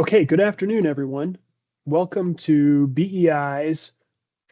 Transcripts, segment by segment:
Okay, good afternoon, everyone. Welcome to BEI's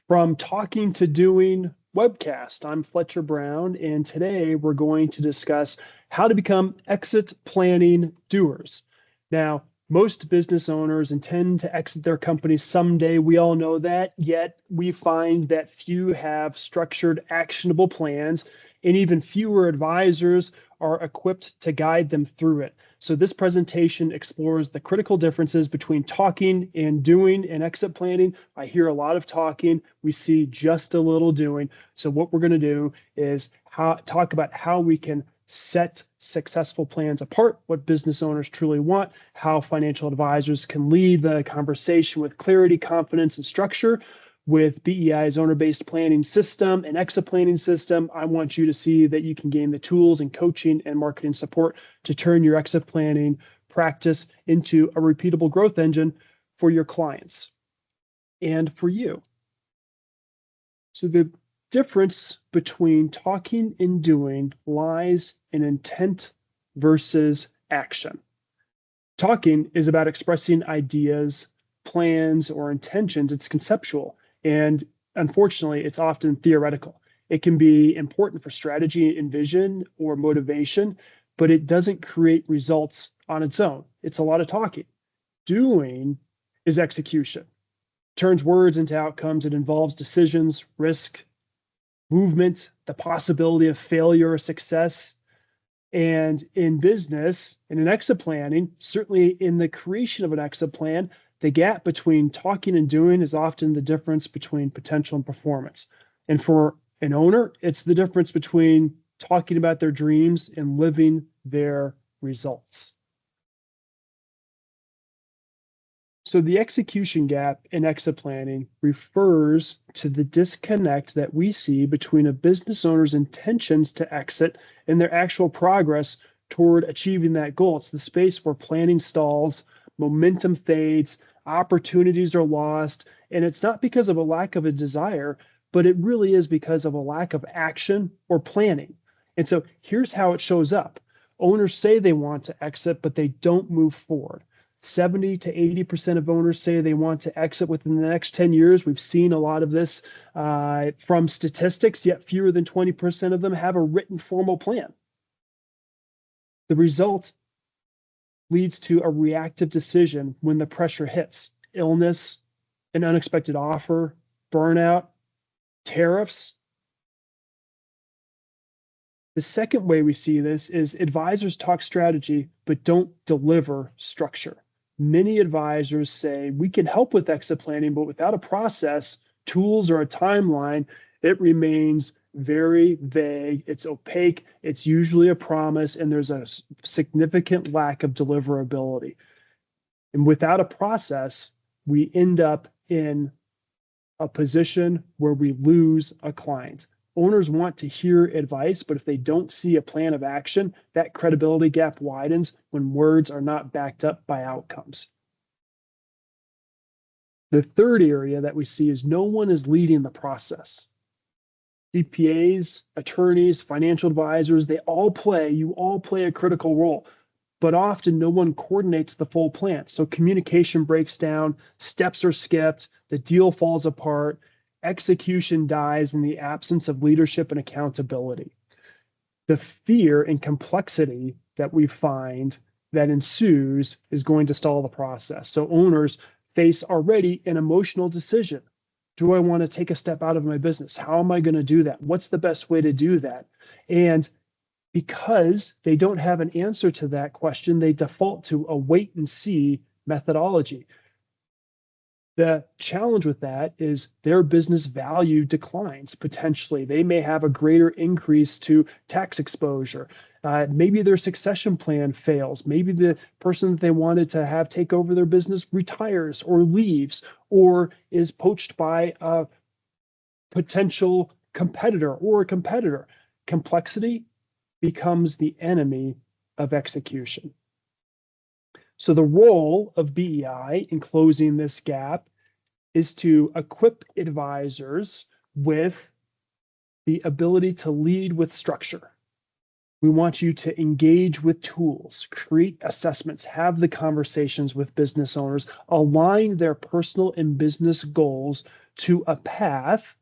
From Talking to Doing webcast. I'm Fletcher Brown, and today we're going to discuss how to become exit planning doers. Now, most business owners intend to exit their company someday. We all know that, yet we find that few have structured, actionable plans, and even fewer advisors are equipped to guide them through it. So this presentation explores the critical differences between talking and doing in exit planning. I hear a lot of talking. We see just a little doing. So what we're going to do is talk about how we can set successful plans apart, what business owners truly want, how financial advisors can lead the conversation with clarity, confidence, and structure. With BEI's owner-based planning system and exit planning system, I want you to see that you can gain the tools and coaching and marketing support to turn your exit planning practice into a repeatable growth engine for your clients and for you. So the difference between talking and doing lies in intent versus action. Talking is about expressing ideas, plans, or intentions. It's conceptual. And unfortunately, it's often theoretical. It can be important for strategy and vision or motivation, but it doesn't create results on its own. It's a lot of talking. Doing is execution. It turns words into outcomes. It involves decisions, risk, movement, the possibility of failure or success. And in business, in an exit planning, certainly in the creation of an exit plan, the gap between talking and doing is often the difference between potential and performance. And for an owner, it's the difference between talking about their dreams and living their results. So the execution gap in exit planning refers to the disconnect that we see between a business owner's intentions to exit and their actual progress toward achieving that goal. It's the space where planning stalls, momentum fades, opportunities are lost, and it's not because of a lack of a desire, but it really is because of a lack of action or planning. And so here's how it shows up. Owners say they want to exit, but they don't move forward. 70 to 80% of owners say they want to exit within the next 10 years. We've seen a lot of this from statistics, yet fewer than 20% of them have a written formal plan. The result leads to a reactive decision when the pressure hits: illness, an unexpected offer, burnout, tariffs. The second way we see this is advisors talk strategy, but don't deliver structure. Many advisors say we can help with exit planning, but without a process, tools, or a timeline, it remains very vague. It's opaque. It's usually a promise, and there's a significant lack of deliverability. And without a process, we end up in a position where we lose a client. Owners want to hear advice, but if they don't see a plan of action, that credibility gap widens when words are not backed up by outcomes. The third area that we see is no one is leading the process. CPAs, attorneys, financial advisors, you all play a critical role, but often no one coordinates the full plan. So communication breaks down, steps are skipped, the deal falls apart, execution dies in the absence of leadership and accountability. The fear and complexity that we find that ensues is going to stall the process. So owners face already an emotional decision. Do I want to take a step out of my business? How am I going to do that? What's the best way to do that? And because they don't have an answer to that question, they default to a wait and see methodology. The challenge with that is their business value declines potentially. They may have a greater increase to tax exposure. Maybe their succession plan fails. Maybe the person that they wanted to have take over their business retires or leaves or is poached by a potential competitor or a competitor. Complexity becomes the enemy of execution. So the role of BEI in closing this gap is to equip advisors with the ability to lead with structure. We want you to engage with tools, create assessments, have the conversations with business owners, align their personal and business goals to a path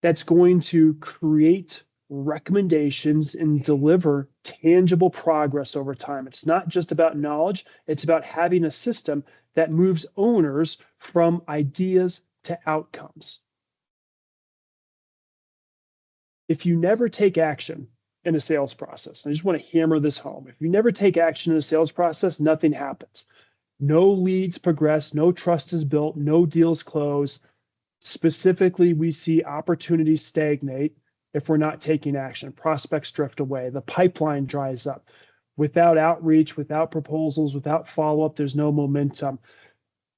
that's going to create recommendations and deliver tangible progress over time. It's not just about knowledge, it's about having a system that moves owners from ideas to outcomes. If you never take action in a sales process, I just want to hammer this home. If you never take action in a sales process, nothing happens. No leads progress, no trust is built, no deals close. Specifically, we see opportunities stagnate if we're not taking action. Prospects drift away, the pipeline dries up. Without outreach, without proposals, without follow-up, there's no momentum.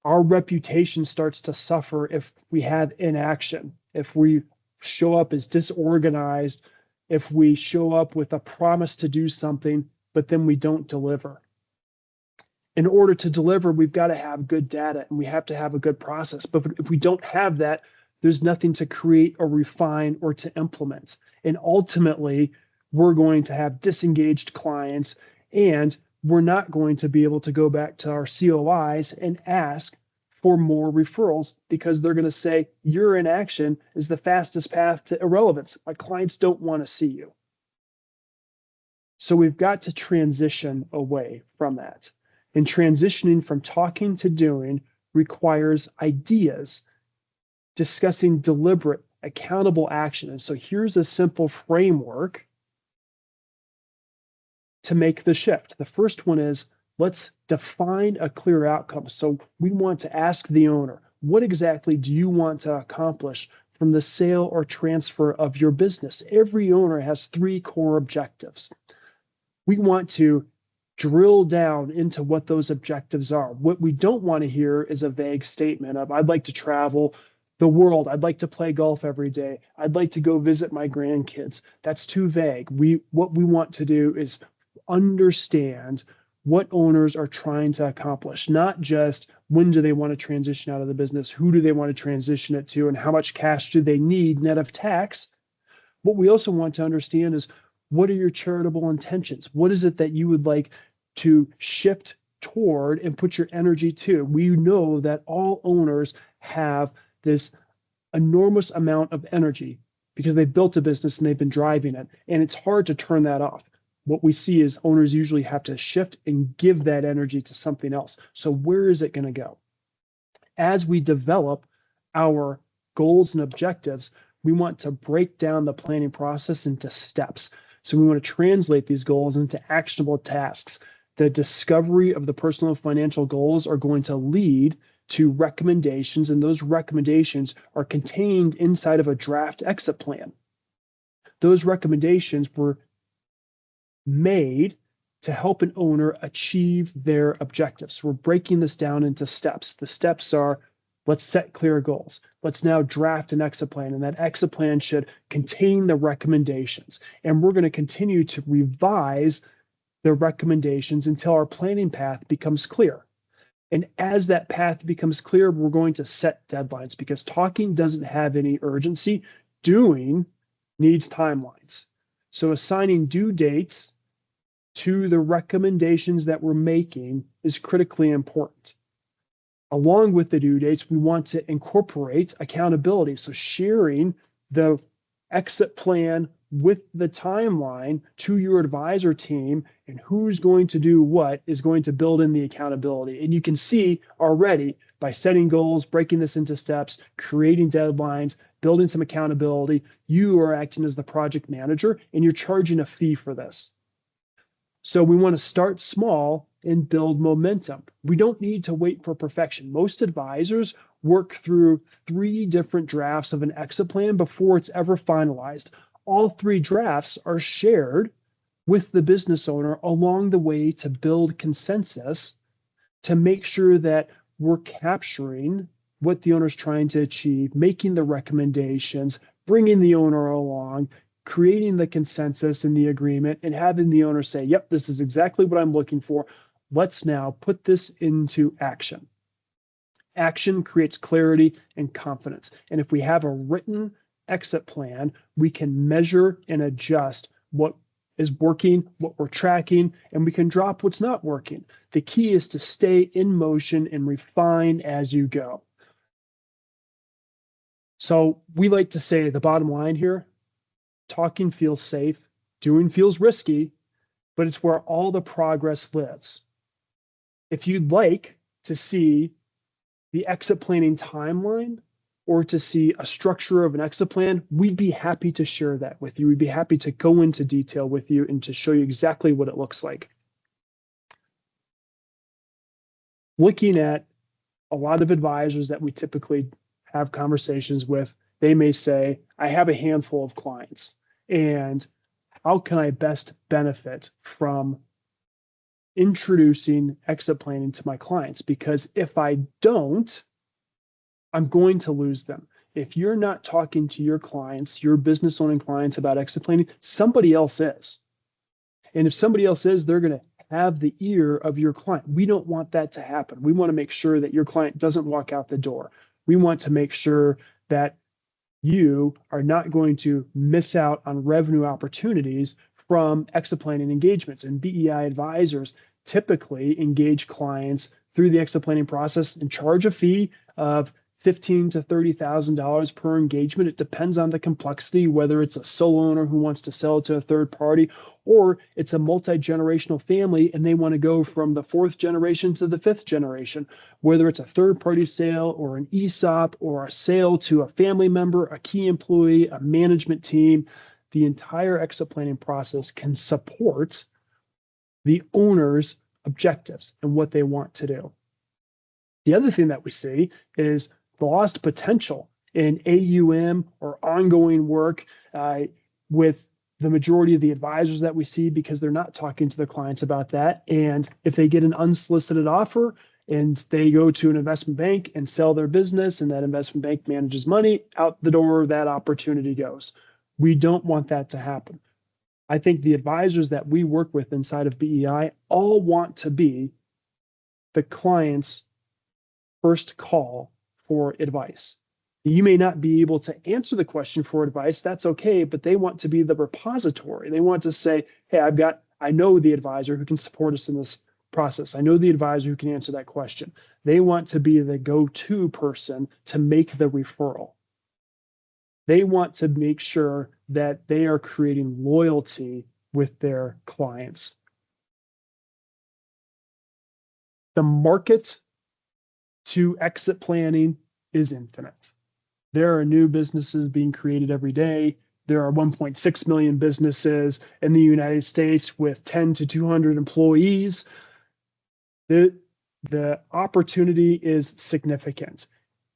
Our reputation starts to suffer if we have inaction, if we show up as disorganized, if we show up with a promise to do something, but then we don't deliver. In order to deliver, we've got to have good data and we have to have a good process. But if we don't have that, there's nothing to create or refine or to implement. And ultimately, we're going to have disengaged clients and we're not going to be able to go back to our COIs and ask for more referrals because they're going to say your inaction is the fastest path to irrelevance. My clients don't want to see you. So we've got to transition away from that. And transitioning from talking to doing requires ideas, discussing deliberate, accountable action. And so here's a simple framework to make the shift. The first one is let's define a clear outcome. So we want to ask the owner, what exactly do you want to accomplish from the sale or transfer of your business? Every owner has 3 core objectives. We want to drill down into what those objectives are. What we don't want to hear is a vague statement of, I'd like to travel the world. I'd like to play golf every day. I'd like to go visit my grandkids. That's too vague. What we want to do is understand what owners are trying to accomplish, not just when do they want to transition out of the business, who do they want to transition it to, and how much cash do they need net of tax. What we also want to understand is what are your charitable intentions? What is it that you would like to shift toward and put your energy to? We know that all owners have this enormous amount of energy because they've built a business and they've been driving it, and it's hard to turn that off. What we see is owners usually have to shift and give that energy to something else. So where is it going to go? As we develop our goals and objectives, we want to break down the planning process into steps. So we want to translate these goals into actionable tasks. The discovery of the personal and financial goals are going to lead to recommendations, and those recommendations are contained inside of a draft exit plan. Those recommendations were made to help an owner achieve their objectives. So we're breaking this down into steps. The steps are, let's set clear goals. Let's now draft an exit plan, and that exit plan should contain the recommendations. And we're going to continue to revise the recommendations until our planning path becomes clear. And as that path becomes clear, we're going to set deadlines because talking doesn't have any urgency. Doing needs timelines. So assigning due dates to the recommendations that we're making is critically important. Along with the due dates, we want to incorporate accountability. So sharing the exit plan with the timeline to your advisor team and who's going to do what is going to build in the accountability. And you can see already by setting goals, breaking this into steps, creating deadlines, building some accountability, you are acting as the project manager and you're charging a fee for this. So we want to start small and build momentum. We don't need to wait for perfection. Most advisors work through 3 different drafts of an exit plan before it's ever finalized. All 3 drafts are shared with the business owner along the way to build consensus to make sure that we're capturing what the owner's trying to achieve, making the recommendations, bringing the owner along, creating the consensus and the agreement, and having the owner say, yep, this is exactly what I'm looking for. Let's now put this into action. Action creates clarity and confidence. And if we have a written exit plan, we can measure and adjust what is working, what we're tracking, and we can drop what's not working. The key is to stay in motion and refine as you go. So we like to say the bottom line here, talking feels safe, doing feels risky, but it's where all the progress lives. If you'd like to see the exit planning timeline or to see a structure of an exit plan, we'd be happy to share that with you. We'd be happy to go into detail with you and to show you exactly what it looks like. Looking at a lot of advisors that we typically have conversations with, they may say, I have a handful of clients, and how can I best benefit from introducing exit planning to my clients? Because if I don't, I'm going to lose them. If you're not talking to your clients, your business owning clients about exit planning, somebody else is. And if somebody else is, they're going to have the ear of your client. We don't want that to happen. We want to make sure that your client doesn't walk out the door. We want to make sure that you are not going to miss out on revenue opportunities from exit planning engagements. And BEI advisors typically engage clients through the exit planning process and charge a fee of $15,000 to $30,000 per engagement. It depends on the complexity, whether it's a solo owner who wants to sell it to a third party, or it's a multi-generational family and they want to go from the fourth generation to the fifth generation, whether it's a third-party sale or an ESOP or a sale to a family member, a key employee, a management team. The entire exit planning process can support the owner's objectives and what they want to do. The other thing that we see is the lost potential in AUM or ongoing work with the majority of the advisors that we see, because they're not talking to their clients about that. And if they get an unsolicited offer and they go to an investment bank and sell their business and that investment bank manages money, out the door that opportunity goes. We don't want that to happen. I think the advisors that we work with inside of BEI all want to be the client's first call for advice. You may not be able to answer the question for advice. That's okay, but they want to be the repository. They want to say, hey, I know the advisor who can support us in this process. I know the advisor who can answer that question. They want to be the go-to person to make the referral. They want to make sure that they are creating loyalty with their clients. The market to exit planning is infinite. There are new businesses being created every day. There are 1.6 million businesses in the United States with 10 to 200 employees. The opportunity is significant.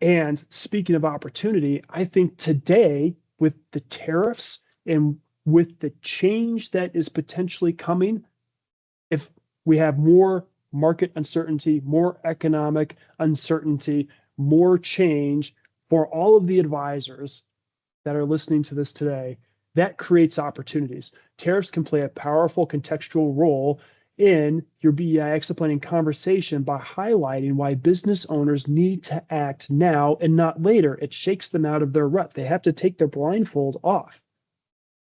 And speaking of opportunity, I think today with the tariffs and with the change that is potentially coming, if we have more market uncertainty, more economic uncertainty, more change for all of the advisors that are listening to this today, that creates opportunities. Tariffs can play a powerful contextual role in your BEI exit planning conversation by highlighting why business owners need to act now and not later. It shakes them out of their rut. They have to take their blindfold off.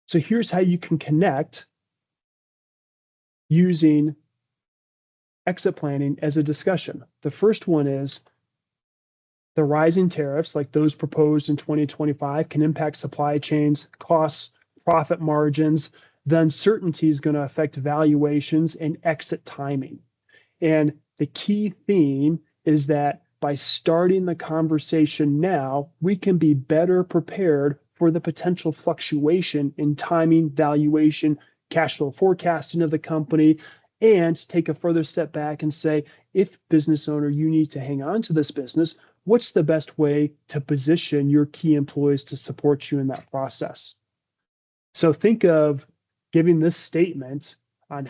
So here's how you can connect using exit planning as a discussion. The first one is the rising tariffs, like those proposed in 2025, can impact supply chains, costs, profit margins. The uncertainty is going to affect valuations and exit timing. And the key theme is that by starting the conversation now, we can be better prepared for the potential fluctuation in timing, valuation, cash flow forecasting of the company, and take a further step back and say, if business owner, you need to hang on to this business, what's the best way to position your key employees to support you in that process? So think of giving this statement on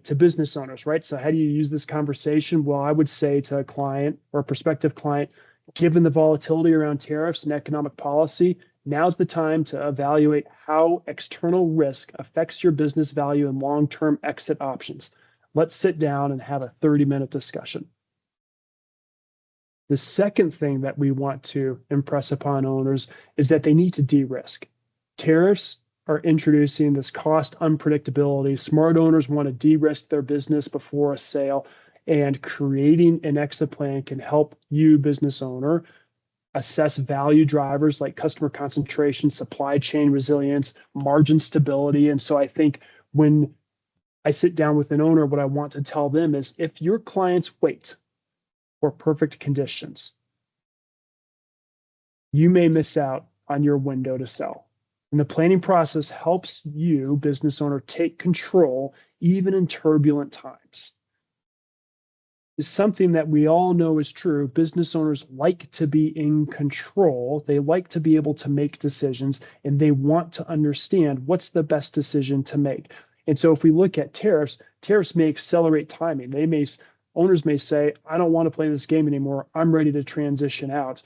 to business owners, right? So how do you use this conversation? Well, I would say to a client or a prospective client, given the volatility around tariffs and economic policy, now's the time to evaluate how external risk affects your business value and long-term exit options. Let's sit down and have a 30-minute discussion. The second thing that we want to impress upon owners is that they need to de-risk. Tariffs are introducing this cost unpredictability. Smart owners want to de-risk their business before a sale, and creating an exit plan can help you, business owner, assess value drivers like customer concentration, supply chain resilience, margin stability. And so I think when I sit down with an owner, what I want to tell them is if your clients wait for perfect conditions, you may miss out on your window to sell. And the planning process helps you, business owner, take control even in turbulent times. It's something that we all know is true. Business owners like to be in control. They like to be able to make decisions, and they want to understand what's the best decision to make. And so if we look at tariffs, tariffs may accelerate timing. Owners may say, I don't want to play this game anymore. I'm ready to transition out.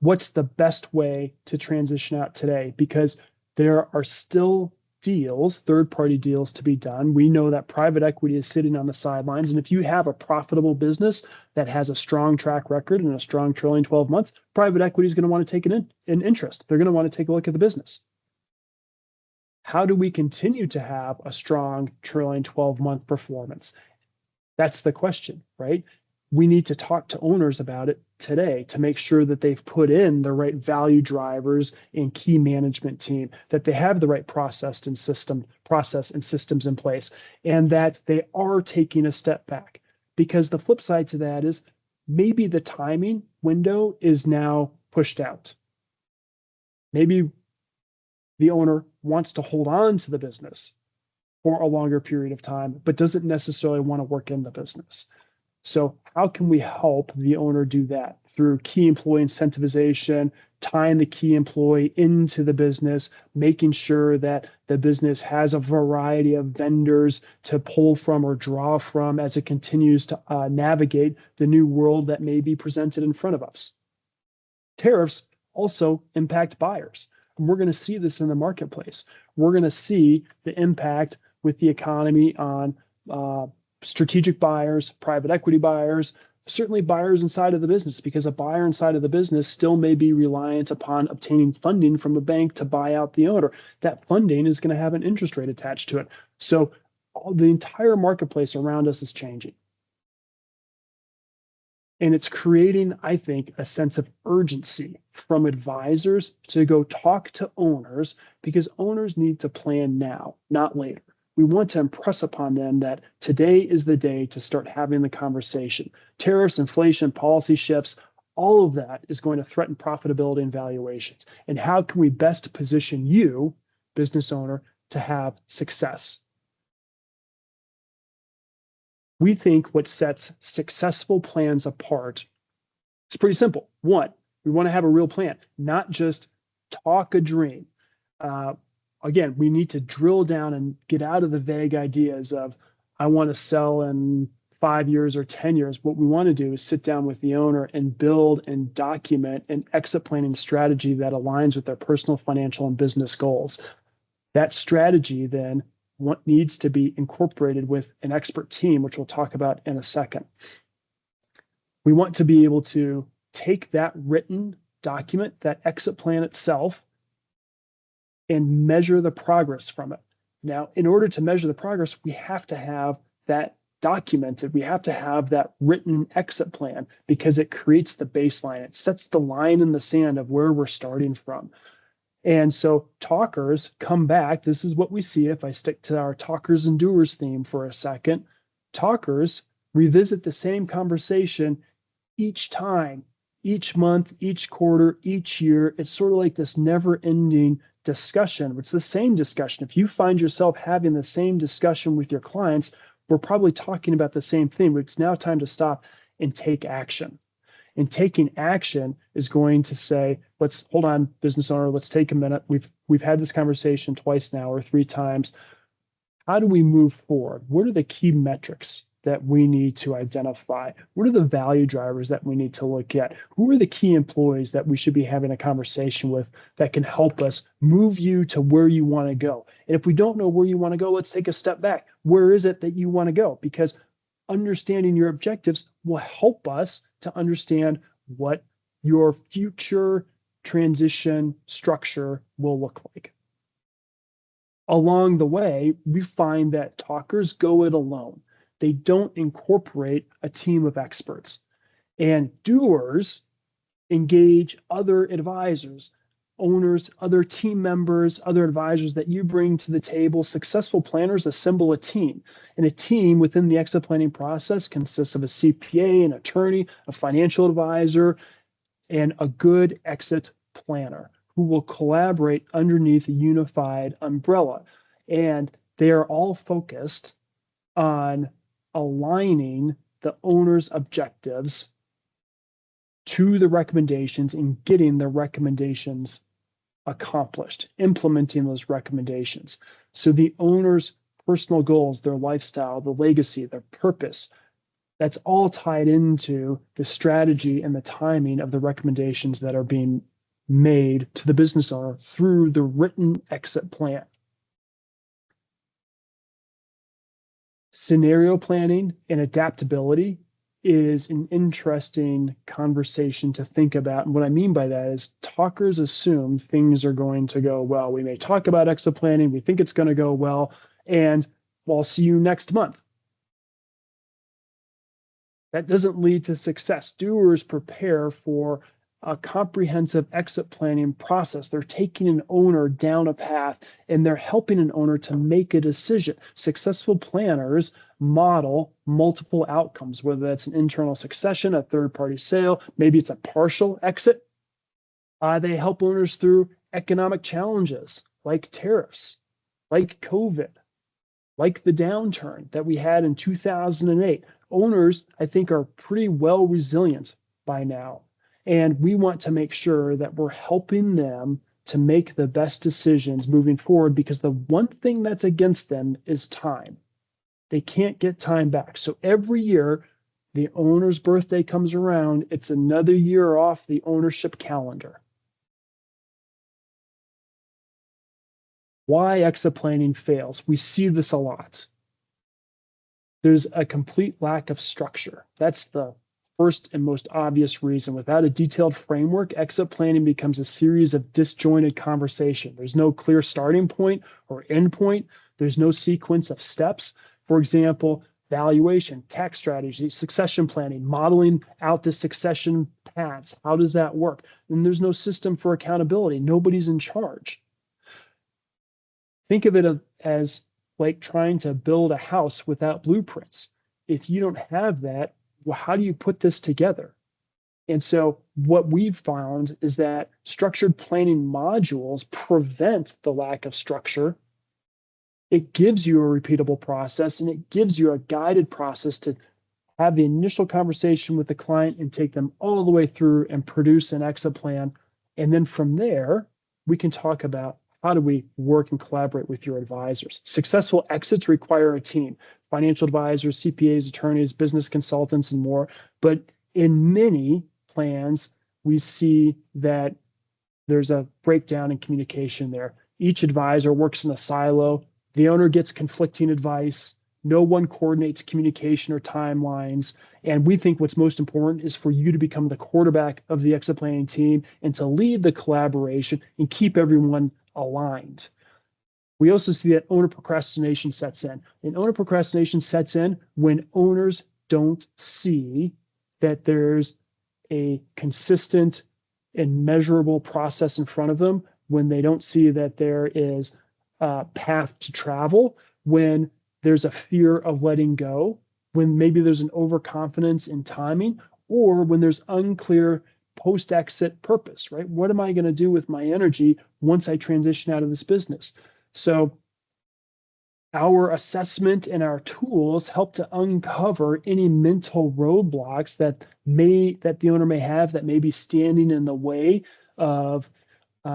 What's the best way to transition out today? Because there are still deals, third-party deals to be done. We know that private equity is sitting on the sidelines. And if you have a profitable business that has a strong track record and a strong trailing 12 months, private equity is going to want to take an interest. They're going to want to take a look at the business. How do we continue to have a strong trailing 12-month performance? That's the question, right? We need to talk to owners about it today to make sure that they've put in the right value drivers and key management team, that they have the right process and systems in place, and that they are taking a step back. Because the flip side to that is maybe the timing window is now pushed out. Maybe the owner wants to hold on to the business for a longer period of time, but doesn't necessarily want to work in the business. So how can we help the owner do that? Through key employee incentivization, tying the key employee into the business, making sure that the business has a variety of vendors to pull from or draw from as it continues to navigate the new world that may be presented in front of us. Tariffs also impact buyers. And we're going to see this in the marketplace. We're going to see the impact with the economy on strategic buyers, private equity buyers, certainly buyers inside of the business, because a buyer inside of the business still may be reliant upon obtaining funding from a bank to buy out the owner. That funding is going to have an interest rate attached to it. So the entire marketplace around us is changing. And it's creating, I think, a sense of urgency from advisors to go talk to owners, because owners need to plan now, not later. We want to impress upon them that today is the day to start having the conversation. Tariffs, inflation, policy shifts, all of that is going to threaten profitability and valuations. And how can we best position you, business owner, to have success? We think what sets successful plans apart is pretty simple. One, we want to have a real plan, not just talk a dream. Again, we need to drill down and get out of the vague ideas of, I want to sell in 5 years or 10 years. What we want to do is sit down with the owner and build and document an exit planning strategy that aligns with their personal, financial, and business goals. That strategy then what needs to be incorporated with an expert team, which we'll talk about in a second. We want to be able to take that written document, that exit plan itself, and measure the progress from it. Now, in order to measure the progress, we have to have that documented. We have to have that written exit plan, because it creates the baseline. It sets the line in the sand of where we're starting from. And so talkers come back. This is what we see if I stick to our talkers and doers theme for a second. Talkers revisit the same conversation each time, each month, each quarter, each year. It's sort of like this never-ending discussion. It's the same discussion. If you find yourself having the same discussion with your clients, we're probably talking about the same thing, but it's now time to stop and take action. And taking action is going to say, let's hold on, business owner, let's take a minute. We've had this conversation twice now or 3 times. How do we move forward? What are the key metrics that we need to identify? What are the value drivers that we need to look at? Who are the key employees that we should be having a conversation with that can help us move you to where you want to go? And if we don't know where you want to go, let's take a step back. Where is it that you want to go? Because understanding your objectives will help us to understand what your future transition structure will look like. Along the way, we find that talkers go it alone. They don't incorporate a team of experts. And doers engage other advisors, owners, other team members, other advisors that you bring to the table. Successful planners assemble a team, and a team within the exit planning process consists of a CPA, an attorney, a financial advisor, and a good exit planner who will collaborate underneath a unified umbrella. And they are all focused on aligning the owner's objectives to the recommendations and getting the recommendations accomplished, implementing those recommendations. So the owner's personal goals, their lifestyle, the legacy, their purpose, that's all tied into the strategy and the timing of the recommendations that are being made to the business owner through the written exit plan. Scenario planning and adaptability is an interesting conversation to think about. And what I mean by that is talkers assume things are going to go well. We may talk about exit planning, we think it's going to go well, and we'll see you next month. That doesn't lead to success. Doers prepare for a comprehensive exit planning process. They're taking an owner down a path and they're helping an owner to make a decision. Successful planners model multiple outcomes, whether that's an internal succession, a third-party sale, maybe it's a partial exit. They help owners through economic challenges like tariffs, like COVID, like the downturn that we had in 2008. Owners, I think, are pretty well resilient by now. And we want to make sure that we're helping them to make the best decisions moving forward, because the one thing that's against them is time. They can't get time back. So every year the owner's birthday comes around, it's another year off the ownership calendar. Why exit planning fails? We see this a lot. There's a complete lack of structure. That's the first and most obvious reason. Without a detailed framework, exit planning becomes a series of disjointed conversation. There's no clear starting point or end point. There's no sequence of steps. For example, valuation, tax strategy, succession planning, modeling out the succession paths. How does that work? And there's no system for accountability. Nobody's in charge. Think of it as like trying to build a house without blueprints. If you don't have that, well, how do you put this together? And so what we've found is that structured planning modules prevent the lack of structure. It gives you a repeatable process, and it gives you a guided process to have the initial conversation with the client and take them all the way through and produce an exit plan. And then from there, we can talk about how do we work and collaborate with your advisors. Successful exits require a team, financial advisors, CPAs, attorneys, business consultants, and more. But in many plans, we see that there's a breakdown in communication there. Each advisor works in a silo. The owner gets conflicting advice. No one coordinates communication or timelines. And we think what's most important is for you to become the quarterback of the exit planning team and to lead the collaboration and keep everyone aligned. We also see that owner procrastination sets in. And owner procrastination sets in when owners don't see that there's a consistent and measurable process in front of them, when they don't see that there is a path to travel, when there's a fear of letting go, when maybe there's an overconfidence in timing, or when there's unclear post-exit purpose, right? What am I going to do with my energy once I transition out of this business? So our assessment and our tools help to uncover any mental roadblocks that the owner may have that may be standing in the way of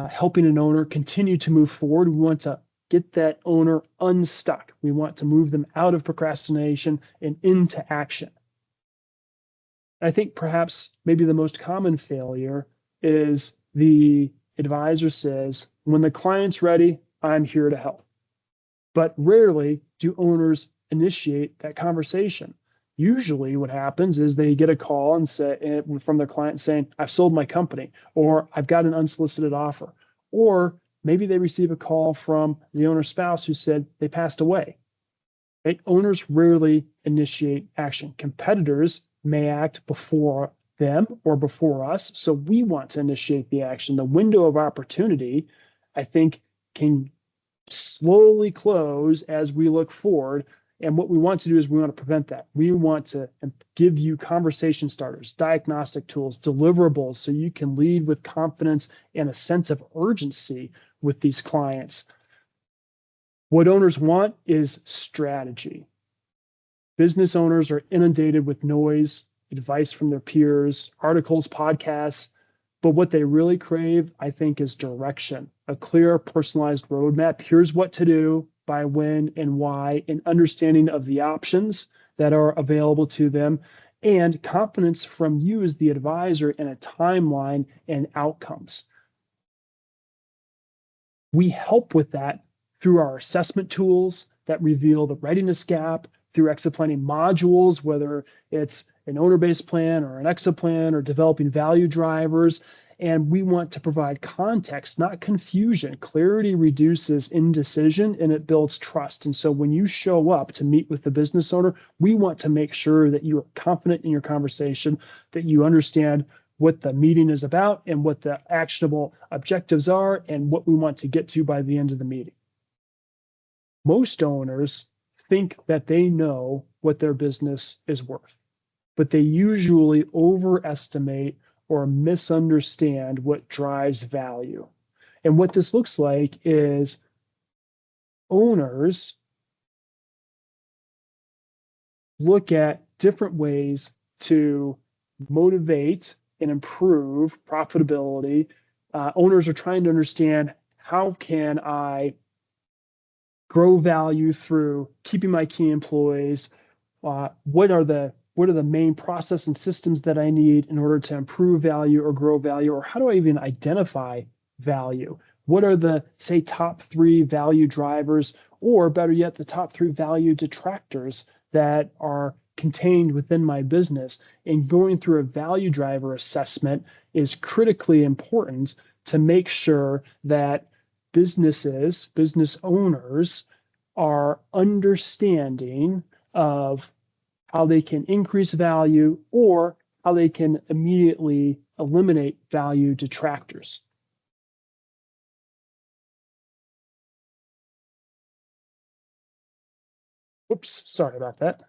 helping an owner continue to move forward. We want to get that owner unstuck. We want to move them out of procrastination and into action. I think perhaps maybe the most common failure is the advisor says, when the client's ready, I'm here to help. But rarely do owners initiate that conversation. Usually what happens is they get a call and from their client saying, I've sold my company, or I've got an unsolicited offer, or maybe they receive a call from the owner's spouse who said they passed away. Right? Owners rarely initiate action. Competitors may act before them or before us. So we want to initiate the action. The window of opportunity, I think, can slowly close as we look forward. And what we want to do is we want to prevent that. We want to give you conversation starters, diagnostic tools, deliverables, so you can lead with confidence and a sense of urgency with these clients. What owners want is strategy. Business owners are inundated with noise, advice from their peers, articles, podcasts, but what they really crave, I think, is direction, a clear, personalized roadmap. Here's what to do, by when and why, and understanding of the options that are available to them, and confidence from you as the advisor in a timeline and outcomes. We help with that through our assessment tools that reveal the readiness gap, through exit planning modules, whether it's an owner-based plan or an exit plan or developing value drivers. And we want to provide context, not confusion. Clarity reduces indecision and it builds trust. And so when you show up to meet with the business owner, we want to make sure that you are confident in your conversation, that you understand what the meeting is about and what the actionable objectives are and what we want to get to by the end of the meeting. Most owners think that they know what their business is worth, but they usually overestimate or misunderstand what drives value. And what this looks like is owners look at different ways to motivate and improve profitability. Owners are trying to understand, how can I grow value through keeping my key employees? What are the main process and systems that I need in order to improve value or grow value? Or how do I even identify value? What are the, say, top 3 value drivers, or better yet, the top 3 value detractors that are contained within my business? And going through a value driver assessment is critically important to make sure that business owners are understanding of how they can increase value or how they can immediately eliminate value detractors. Whoops, sorry about that.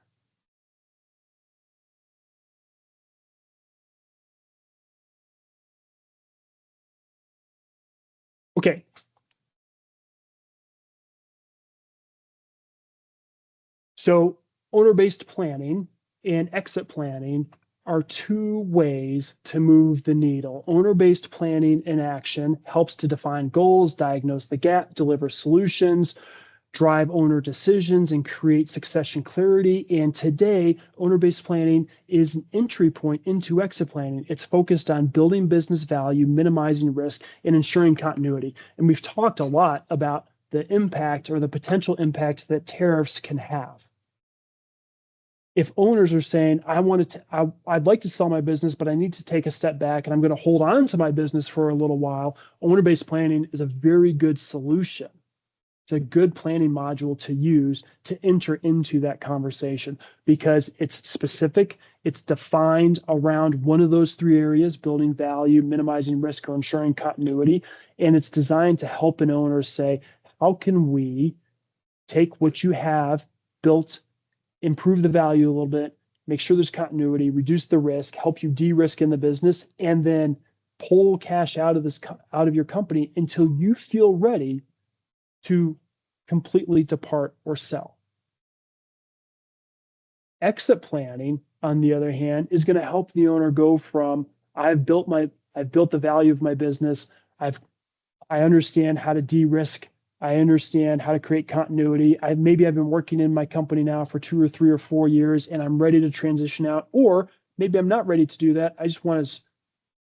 Okay. So owner-based planning and exit planning are 2 ways to move the needle. Owner-based planning in action helps to define goals, diagnose the gap, deliver solutions, drive owner decisions, and create succession clarity. And today, owner-based planning is an entry point into exit planning. It's focused on building business value, minimizing risk, and ensuring continuity. And we've talked a lot about the impact or the potential impact that tariffs can have. If owners are saying, I'd like to sell my business, but I need to take a step back and I'm going to hold on to my business for a little while, owner-based planning is a very good solution. It's a good planning module to use to enter into that conversation because it's specific, it's defined around one of those 3 areas, building value, minimizing risk, or ensuring continuity. And it's designed to help an owner say, how can we take what you have built, improve the value a little bit, make sure there's continuity, reduce the risk, help you de-risk in the business, and then pull cash out of your company until you feel ready to completely depart or sell. Exit planning, on the other hand, is going to help the owner go from, I've built the value of my business, I understand how to de-risk, I understand how to create continuity. Maybe I've been working in my company now for 2 or 3 or 4 years and I'm ready to transition out, or maybe I'm not ready to do that. I just want to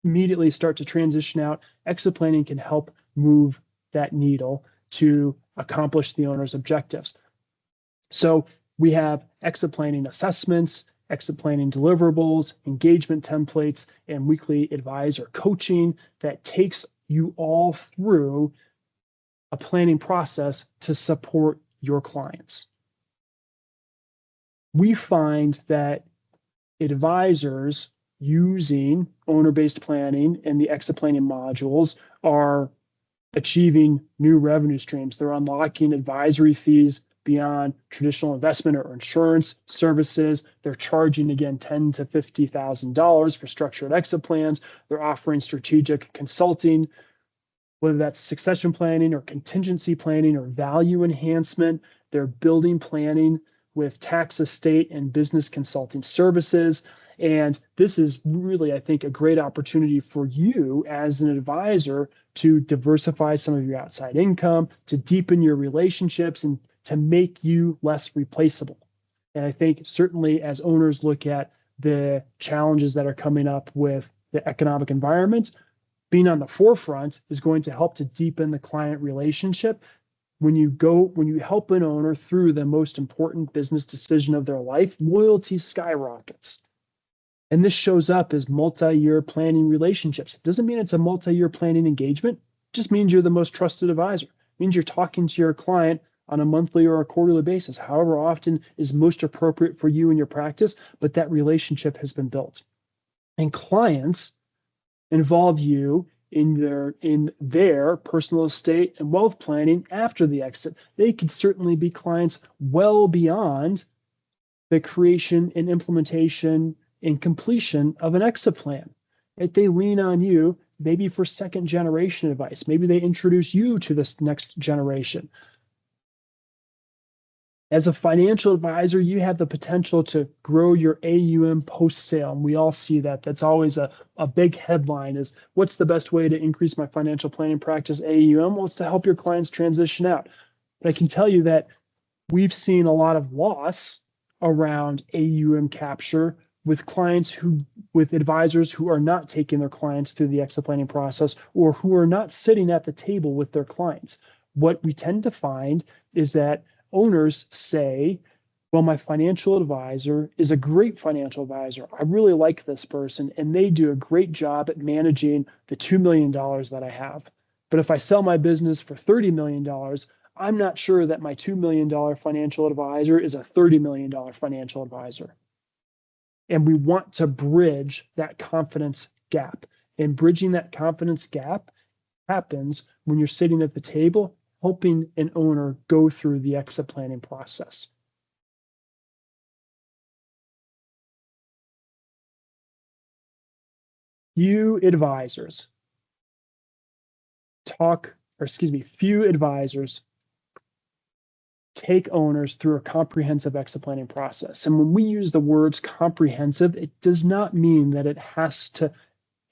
immediately start to transition out. Exit planning can help move that needle to accomplish the owner's objectives. So we have exit planning assessments, exit planning deliverables, engagement templates, and weekly advisor coaching that takes you all through a planning process to support your clients. We find that advisors using owner-based planning and the exit planning modules are achieving new revenue streams. They're unlocking advisory fees beyond traditional investment or insurance services. They're charging, again, $10,000 to $50,000 for structured exit plans. They're offering strategic consulting, whether that's succession planning or contingency planning or value enhancement. They're building planning with tax, estate, and business consulting services. And this is really, I think, a great opportunity for you as an advisor to diversify some of your outside income, to deepen your relationships, and to make you less replaceable. And I think certainly as owners look at the challenges that are coming up with the economic environment, being on the forefront is going to help to deepen the client relationship. When you help an owner through the most important business decision of their life, loyalty skyrockets. And this shows up as multi-year planning relationships. It doesn't mean it's a multi-year planning engagement. It just means you're the most trusted advisor. It means you're talking to your client on a monthly or a quarterly basis, however often is most appropriate for you and your practice, but that relationship has been built. And clients involve you in their personal estate and wealth planning after the exit. They could certainly be clients well beyond the creation and implementation and completion of an exit plan. If they lean on you, maybe for second generation advice, maybe they introduce you to this next generation. As a financial advisor, you have the potential to grow your AUM post-sale. And we all see that. That's always a big headline is, what's the best way to increase my financial planning practice AUM? Well, it's to help your clients transition out. But I can tell you that we've seen a lot of loss around AUM capture with advisors who are not taking their clients through the exit planning process or who are not sitting at the table with their clients. What we tend to find is that owners say, well, my financial advisor is a great financial advisor. I really like this person, and they do a great job at managing the $2 million that I have. But if I sell my business for $30 million, I'm not sure that my $2 million financial advisor is a $30 million financial advisor. And we want to bridge that confidence gap. And bridging that confidence gap happens when you're sitting at the table helping an owner go through the exit planning process. Few advisors take owners through a comprehensive exit planning process. And when we use the words comprehensive, it does not mean that it has to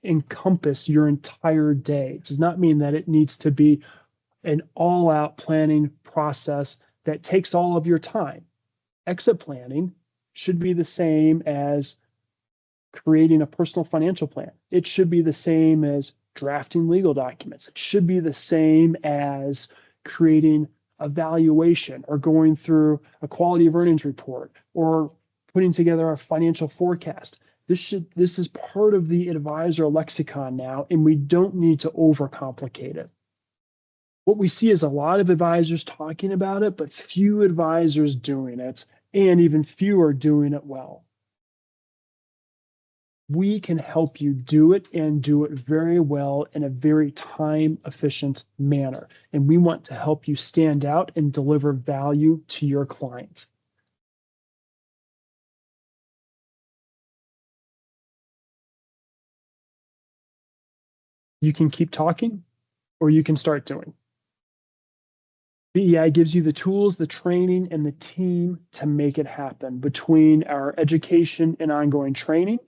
encompass your entire day. It does not mean that it needs to be an all-out planning process that takes all of your time. Exit planning should be the same as creating a personal financial plan. It should be the same as drafting legal documents. It should be the same as creating a valuation or going through a quality of earnings report or putting together a financial forecast. This is part of the advisor lexicon now, and we don't need to overcomplicate it. What we see is a lot of advisors talking about it, but few advisors doing it, and even fewer doing it well. We can help you do it and do it very well in a very time-efficient manner. And we want to help you stand out and deliver value to your client. You can keep talking or you can start doing. BEI gives you the tools, the training, and the team to make it happen between our education and ongoing training,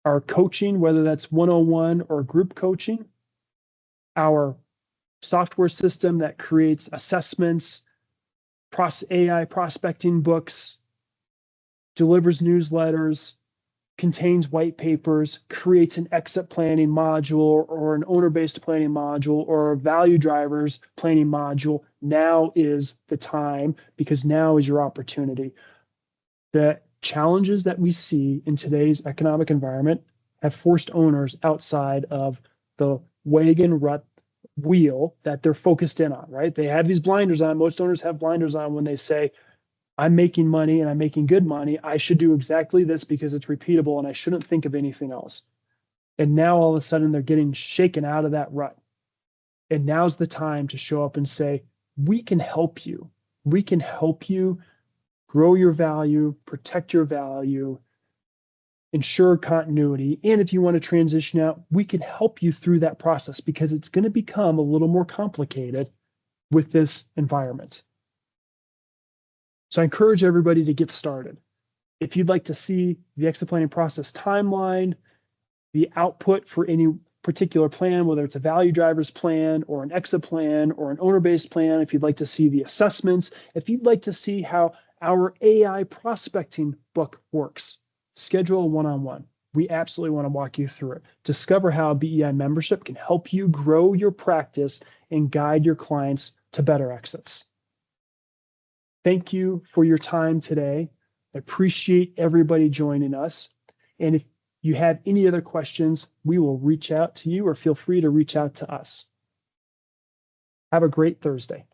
our coaching, whether that's one-on-one or group coaching, our software system that creates assessments, AI prospecting books, delivers newsletters, contains white papers, creates an exit planning module or an owner-based planning module or a value drivers planning module. Now is the time, because now is your opportunity. The challenges that we see in today's economic environment have forced owners outside of the wagon rut wheel that they're focused in on, right? They have these blinders on. Most owners have blinders on when they say, I'm making money and I'm making good money. I should do exactly this because it's repeatable and I shouldn't think of anything else. And now all of a sudden they're getting shaken out of that rut. And now's the time to show up and say, we can help you. We can help you grow your value, protect your value, ensure continuity. And if you want to transition out, we can help you through that process because it's going to become a little more complicated with this environment. So I encourage everybody to get started. If you'd like to see the exit planning process timeline, the output for any particular plan, whether it's a value drivers plan or an exit plan or an owner-based plan, if you'd like to see the assessments, if you'd like to see how our AI prospecting book works, schedule a one-on-one. We absolutely want to walk you through it. Discover how BEI membership can help you grow your practice and guide your clients to better exits. Thank you for your time today. I appreciate everybody joining us. And if you have any other questions, we will reach out to you or feel free to reach out to us. Have a great Thursday.